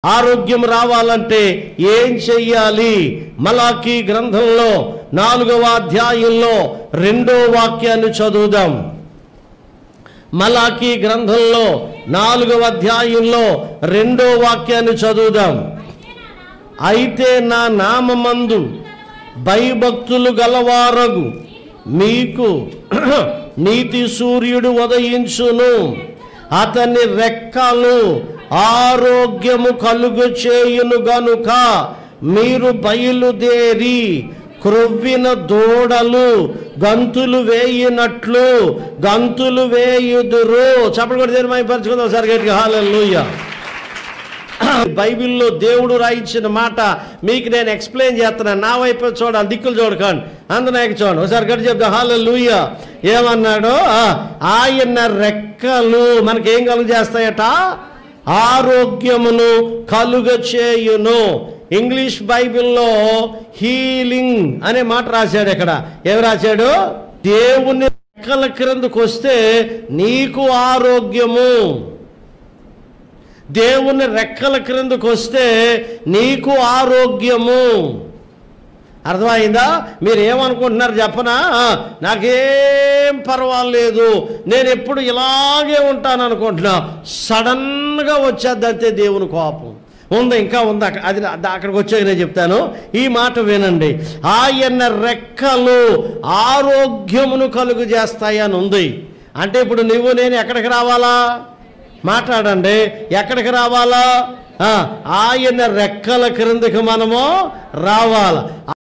ఆరోగ్యం రావాలంటే ఏం చెయ్యాలి? మలాకీ గ్రంథంలో 4వ అధ్యాయంలో 2వ వాక్యాన్ని చదువుదాం. మలాకీ గ్రంథంలో 4వ అధ్యాయంలో 2వ వాక్యాన్ని చదువుదాం. అయితే నా నామమందు భయభక్తులు గలవారగు మీకు నీతి సూర్యుడు ఉదయించును, అతని రెక్కలు ఆరోగ్యము కలుగు చేయును గనుక మీరు బయలుదేరి క్రొవ్విన దూడలు గంతులు వేయినట్లు గంతులు వేయుదురు. చప్పటి కొట్టి మైపరుచుకుందాం ఒకసారి గట్టిగా హల్లెలూయా. బైబిల్లో దేవుడు రాయించిన మాట మీకు నేను ఎక్స్ప్లెయిన్ చేస్తున్నాను. నా వైపు చూడాలి, దిక్కులు చూడకండి, అందరికి చూడండి. ఒకసారి గట్టి చెప్తాం హల్లెలూయా. ఏమన్నాడు? ఆయన రెక్కలు మనకేం కలుగు చేస్తాయట? ఆరోగ్యమును కలుగ చేయును. ఇంగ్లీష్ బైబిల్లో హీలింగ్ అనే మాట రాశాడు. ఇక్కడ ఏమి రాశాడు? దేవుని రెక్కల క్రిందకు వస్తే నీకు ఆరోగ్యము, దేవుని రెక్కల క్రిందకు వస్తే నీకు ఆరోగ్యము. అర్థమైందా? మీరు ఏమనుకుంటున్నారు చెప్పనా? నాకేం పర్వాలేదు, నేను ఎప్పుడు ఇలాగే ఉంటాను అనుకుంటున్నా. సడన్గా వచ్చేది అంతే దేవుని కోపం. ఉంది, ఇంకా ఉంది. అది అక్కడికి వచ్చాక నేను చెప్తాను. ఈ మాట వినండి. ఆయన రెక్కలు ఆరోగ్యమును కలుగు చేస్తాయి అని ఉంది. అంటే ఇప్పుడు నువ్వు నేను ఎక్కడికి రావాలా? మాట్లాడండి. ఎక్కడికి రావాలా? ఆయన రెక్కల క్రిందకి మనము రావాలా.